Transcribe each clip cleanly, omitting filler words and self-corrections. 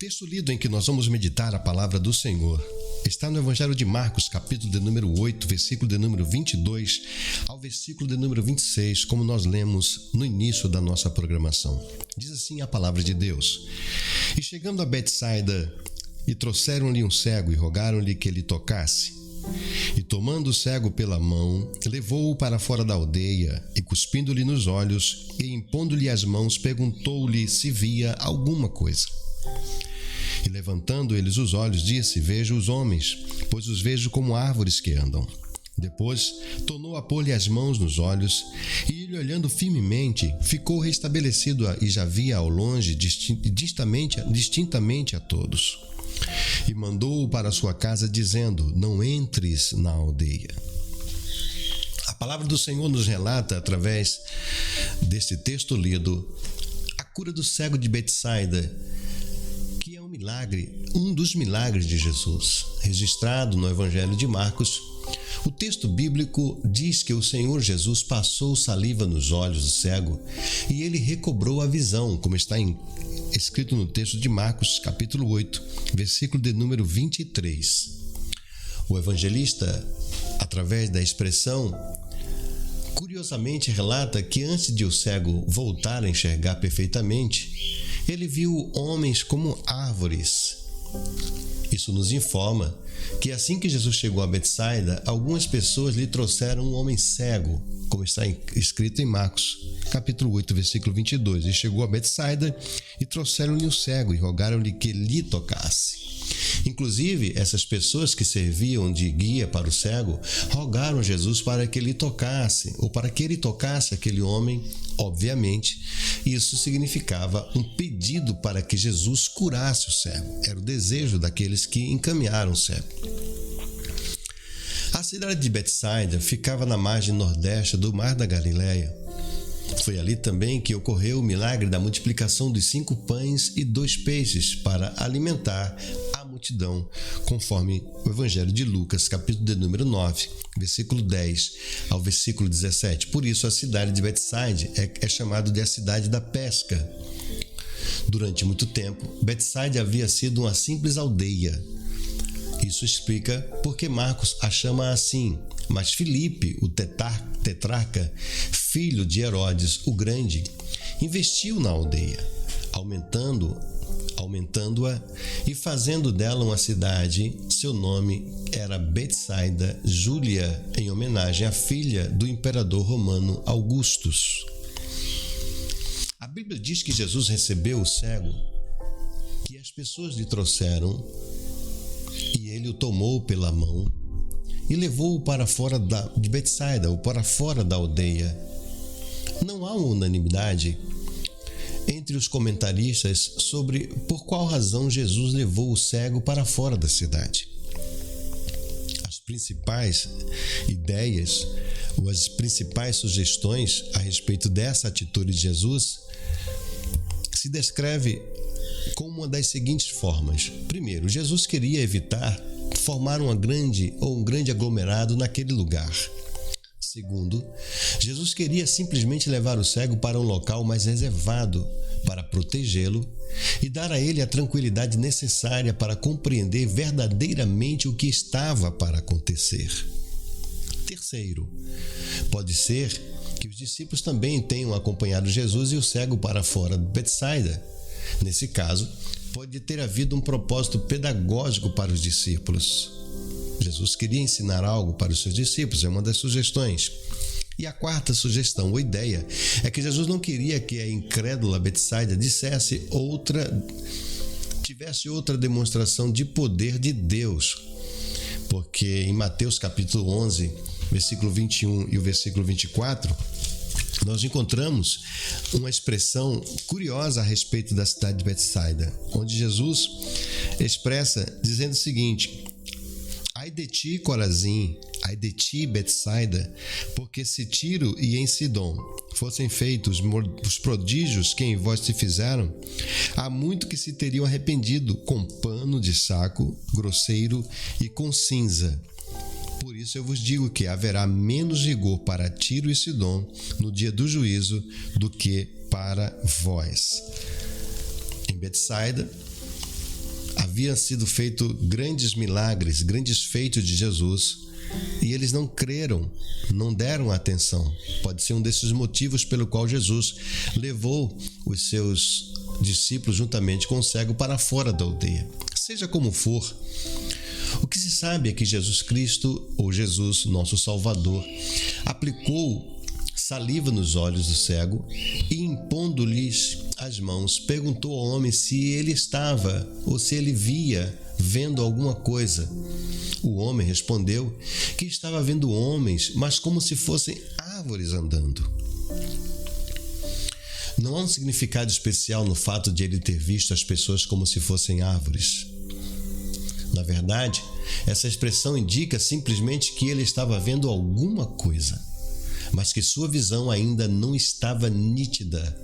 texto lido em que nós vamos meditar a palavra do Senhor está no Evangelho de Marcos, capítulo de número 8, versículo de número 22 ao versículo de número 26, como nós lemos no início da nossa programação. Diz assim a palavra de Deus: E chegando a Betsaida, e trouxeram-lhe um cego e rogaram-lhe que ele tocasse. E tomando o cego pela mão, levou-o para fora da aldeia, e cuspindo-lhe nos olhos, e impondo-lhe as mãos, perguntou-lhe se via alguma coisa. E levantando eles os olhos, disse: Vejo os homens, pois os vejo como árvores que andam. Depois tornou a pôr-lhe as mãos nos olhos, e ele, olhando firmemente, ficou restabelecido e já via ao longe distintamente a todos. E mandou-o para sua casa, dizendo: Não entres na aldeia. A palavra do Senhor nos relata, através deste texto lido, a cura do cego de Betsaida, que é um milagre, um dos milagres de Jesus, registrado no Evangelho de Marcos. O texto bíblico diz que o Senhor Jesus passou saliva nos olhos do cego e ele recobrou a visão, como está escrito no texto de Marcos, capítulo 8, versículo de número 23. O evangelista, através da expressão, curiosamente relata que antes de o cego voltar a enxergar perfeitamente, ele viu homens como árvores. Isso nos informa que assim que Jesus chegou a Betsaida, algumas pessoas lhe trouxeram um homem cego, como está escrito em Marcos, capítulo 8, versículo 22. E chegou a Betsaida e trouxeram-lhe o cego e rogaram-lhe que lhe tocasse. Inclusive, essas pessoas que serviam de guia para o cego rogaram a Jesus para que ele tocasse, ou para que ele tocasse aquele homem. Obviamente, isso significava um pedido para que Jesus curasse o cego. Era o desejo daqueles que encaminharam o cego. A cidade de Betsaida ficava na margem nordeste do Mar da Galileia. Foi ali também que ocorreu o milagre da multiplicação dos 5 pães e 2 peixes para alimentar a multidão, conforme o Evangelho de Lucas, capítulo de número 9, versículo 10 ao versículo 17. Por isso, a cidade de Betsaida é chamada de a cidade da pesca. Durante muito tempo, Betsaida havia sido uma simples aldeia. Isso explica porque Marcos a chama assim. Mas Filipe, o tetrarca, filho de Herodes o Grande, investiu na aldeia, aumentando-a e fazendo dela uma cidade. Seu nome era Betsaida Júlia, em homenagem à filha do imperador romano Augustus. A Bíblia diz que Jesus recebeu o cego, que as pessoas lhe trouxeram, e ele o tomou pela mão e levou-o para fora de Betsaida, ou para fora da aldeia. Não há uma unanimidade entre os comentaristas sobre por qual razão Jesus levou o cego para fora da cidade. As principais ideias, ou as principais sugestões a respeito dessa atitude de Jesus se descreve com uma das seguintes formas. Primeiro, Jesus queria evitar formar um grande aglomerado naquele lugar. Segundo, Jesus queria simplesmente levar o cego para um local mais reservado para protegê-lo e dar a ele a tranquilidade necessária para compreender verdadeiramente o que estava para acontecer. Terceiro, pode ser que os discípulos também tenham acompanhado Jesus e o cego para fora de Betsaida. Nesse caso, pode ter havido um propósito pedagógico para os discípulos. Jesus queria ensinar algo para os seus discípulos, é uma das sugestões. E a quarta sugestão ou ideia é que Jesus não queria que a incrédula Betsaida tivesse outra demonstração de poder de Deus. Porque em Mateus capítulo 11, versículo 21 e o versículo 24, nós encontramos uma expressão curiosa a respeito da cidade de Betsaida, onde Jesus expressa dizendo o seguinte: Ai de ti, Corazim, ai de ti, Betsaida, porque se Tiro e em Sidom fossem feitos os prodígios que em vós se fizeram, há muito que se teriam arrependido com pano de saco grosseiro e com cinza. Por isso eu vos digo que haverá menos rigor para Tiro e Sidom no dia do juízo do que para vós. Em Betsaida, Havia sido feito grandes milagres, grandes feitos de Jesus, e eles não creram, não deram atenção. Pode ser um desses motivos pelo qual Jesus levou os seus discípulos juntamente com o cego para fora da aldeia. Seja como for, o que se sabe é que Jesus Cristo, ou Jesus, nosso Salvador, aplicou saliva nos olhos do cego e, impondo-lhes as mãos, perguntou ao homem se ele estava ou se ele via vendo alguma coisa. O homem respondeu que estava vendo homens, mas como se fossem árvores andando. Não há um significado especial no fato de ele ter visto as pessoas como se fossem árvores. Na verdade, essa expressão indica simplesmente que ele estava vendo alguma coisa, mas que sua visão ainda não estava nítida.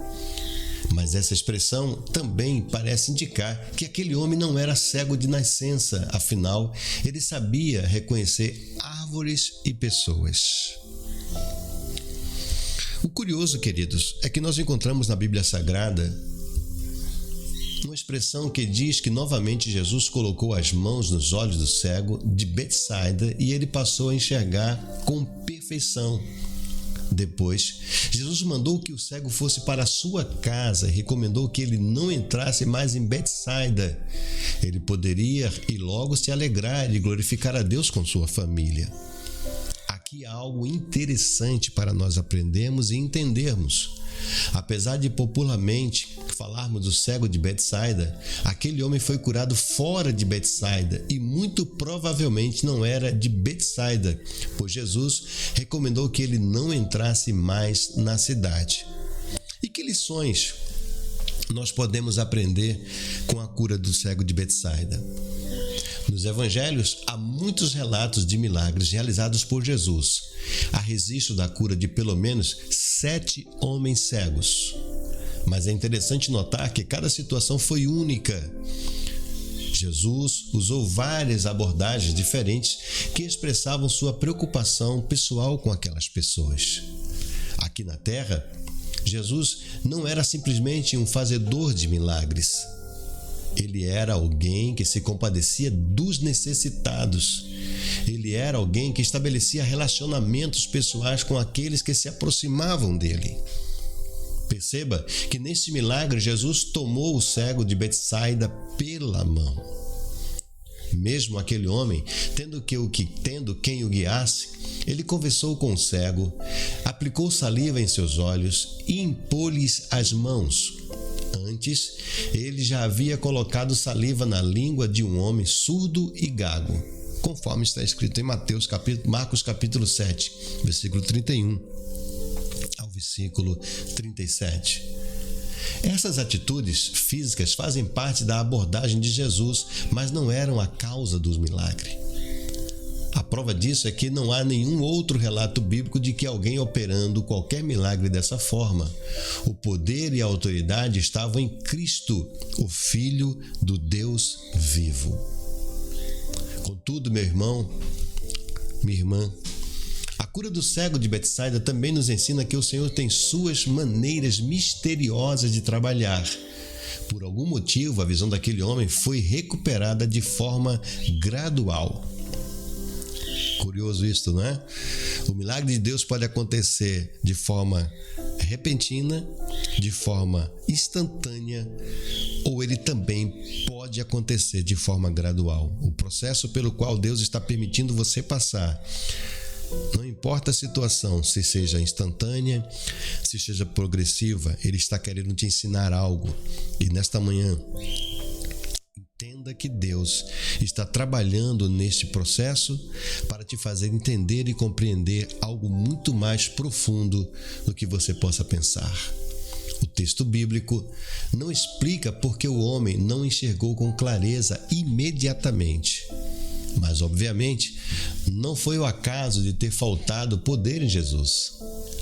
Mas essa expressão também parece indicar que aquele homem não era cego de nascença, afinal, ele sabia reconhecer árvores e pessoas. O curioso, queridos, é que nós encontramos na Bíblia Sagrada uma expressão que diz que novamente Jesus colocou as mãos nos olhos do cego de Betsaida e ele passou a enxergar com perfeição. Depois, Jesus mandou que o cego fosse para a sua casa e recomendou que ele não entrasse mais em Betsaida. Ele poderia ir logo se alegrar e glorificar a Deus com sua família. Aqui há algo interessante para nós aprendermos e entendermos. Apesar de popularmente falarmos do cego de Betsaida, aquele homem foi curado fora de Betsaida e muito provavelmente não era de Betsaida, pois Jesus recomendou que ele não entrasse mais na cidade. E que lições nós podemos aprender com a cura do cego de Betsaida? Nos evangelhos, há muitos relatos de milagres realizados por Jesus, a registro da cura de pelo menos 7 homens cegos. Mas é interessante notar que cada situação foi única. Jesus usou várias abordagens diferentes que expressavam sua preocupação pessoal com aquelas pessoas. Aqui na Terra, Jesus não era simplesmente um fazedor de milagres. Ele era alguém que se compadecia dos necessitados. Ele era alguém que estabelecia relacionamentos pessoais com aqueles que se aproximavam dele. Perceba que neste milagre Jesus tomou o cego de Betsaida pela mão. Mesmo aquele homem, tendo quem o guiasse, ele conversou com o cego, aplicou saliva em seus olhos e impôs-lhes as mãos. Antes, ele já havia colocado saliva na língua de um homem surdo e gago, conforme está escrito em Marcos capítulo 7, versículo 31 ao versículo 37. Essas atitudes físicas fazem parte da abordagem de Jesus, mas não eram a causa dos milagres. A prova disso é que não há nenhum outro relato bíblico de que alguém operando qualquer milagre dessa forma. O poder e a autoridade estavam em Cristo, o Filho do Deus vivo. Contudo, meu irmão, minha irmã, a cura do cego de Betsaida também nos ensina que o Senhor tem suas maneiras misteriosas de trabalhar. Por algum motivo, a visão daquele homem foi recuperada de forma gradual. Curioso isto, não é? O milagre de Deus pode acontecer de forma repentina, de forma instantânea, ou ele também pode acontecer de forma gradual. O processo pelo qual Deus está permitindo você passar, não importa a situação, se seja instantânea, se seja progressiva, Ele está querendo te ensinar algo. E nesta manhã, entenda que Deus está trabalhando neste processo para te fazer entender e compreender algo muito mais profundo do que você possa pensar. O texto bíblico não explica por que o homem não enxergou com clareza imediatamente. Mas, obviamente, não foi o acaso de ter faltado poder em Jesus.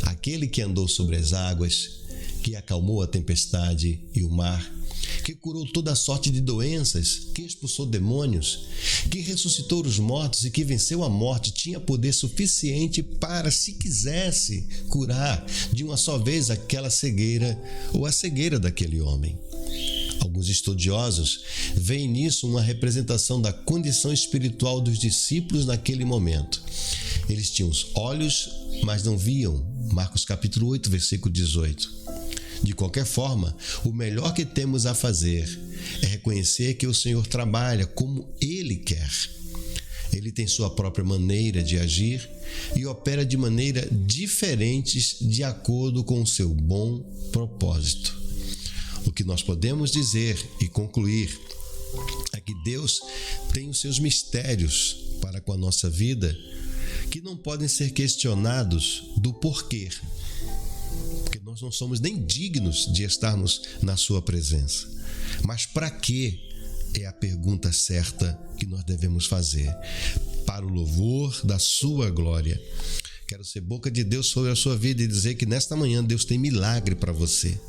Aquele que andou sobre as águas, que acalmou a tempestade e o mar, que curou toda sorte de doenças, que expulsou demônios, que ressuscitou os mortos e que venceu a morte, tinha poder suficiente para, se quisesse, curar de uma só vez aquela cegueira ou a cegueira daquele homem. Alguns estudiosos veem nisso uma representação da condição espiritual dos discípulos naquele momento. Eles tinham os olhos, mas não viam. Marcos capítulo 8, versículo 18. De qualquer forma, o melhor que temos a fazer é reconhecer que o Senhor trabalha como Ele quer. Ele tem sua própria maneira de agir e opera de maneira diferentes de acordo com o seu bom propósito. O que nós podemos dizer e concluir é que Deus tem os seus mistérios para com a nossa vida que não podem ser questionados do porquê, porque nós não somos nem dignos de estarmos na sua presença. Mas para quê? É a pergunta certa que nós devemos fazer, para o louvor da sua glória. Quero ser boca de Deus sobre a sua vida e dizer que nesta manhã Deus tem milagre para você.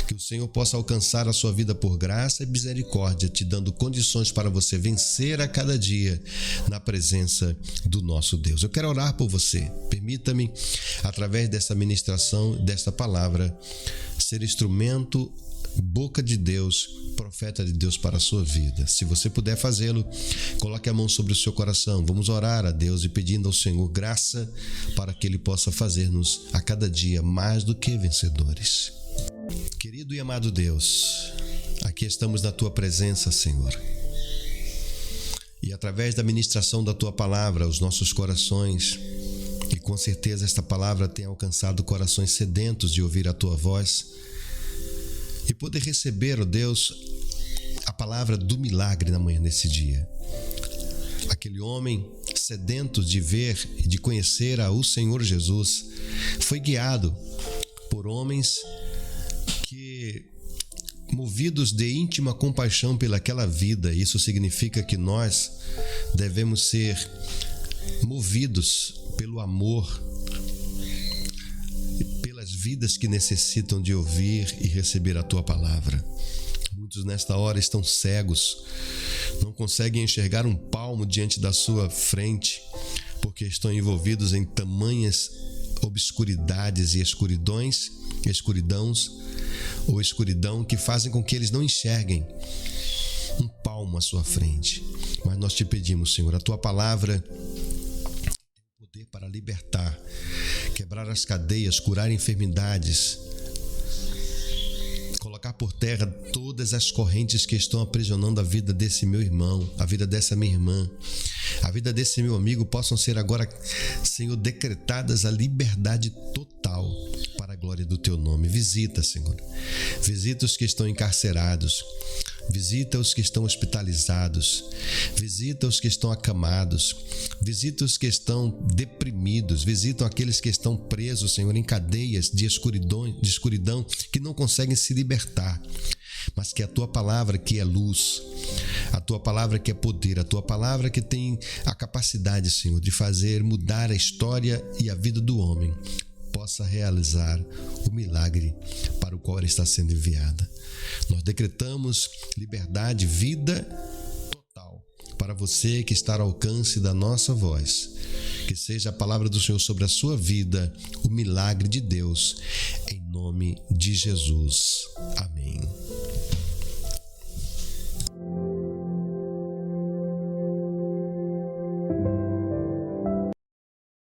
Que o Senhor possa alcançar a sua vida por graça e misericórdia, te dando condições para você vencer a cada dia na presença do nosso Deus. Eu quero orar por você. Permita-me, através dessa ministração, desta palavra, ser instrumento, boca de Deus, profeta de Deus para a sua vida. Se você puder fazê-lo, coloque a mão sobre o seu coração. Vamos orar a Deus e pedindo ao Senhor graça para que Ele possa fazer-nos a cada dia mais do que vencedores. Querido e amado Deus, aqui estamos na Tua presença, Senhor. E através da ministração da Tua palavra, os nossos corações, e com certeza esta palavra tem alcançado corações sedentos de ouvir a Tua voz, e poder receber, ó Deus, a palavra do milagre na manhã desse dia. Aquele homem sedento de ver e de conhecer o Senhor Jesus foi guiado por homens que, movidos de íntima compaixão pelaquela vida, isso significa que nós devemos ser movidos pelo amor, vidas que necessitam de ouvir e receber a Tua palavra. Muitos nesta hora estão cegos, não conseguem enxergar um palmo diante da sua frente, porque estão envolvidos em tamanhas obscuridades e escuridão que fazem com que eles não enxerguem um palmo à sua frente. Mas nós te pedimos, Senhor, a Tua palavra para libertar, quebrar as cadeias, curar enfermidades, colocar por terra todas as correntes que estão aprisionando a vida desse meu irmão, a vida dessa minha irmã, a vida desse meu amigo, possam ser agora, Senhor, decretadas a liberdade total para a glória do Teu nome. Visita, Senhor, visita os que estão encarcerados, visita os que estão hospitalizados, visita os que estão acamados, visita os que estão deprimidos, visita aqueles que estão presos, Senhor, em cadeias de escuridão que não conseguem se libertar, mas que a Tua palavra, que é luz, a Tua palavra que é poder, a Tua palavra que tem a capacidade, Senhor, de fazer mudar a história e a vida do homem, possa realizar o milagre para o qual ela está sendo enviada. Nós decretamos liberdade, vida total para você que está ao alcance da nossa voz. Que seja a palavra do Senhor sobre a sua vida, o milagre de Deus, em nome de Jesus. Amém.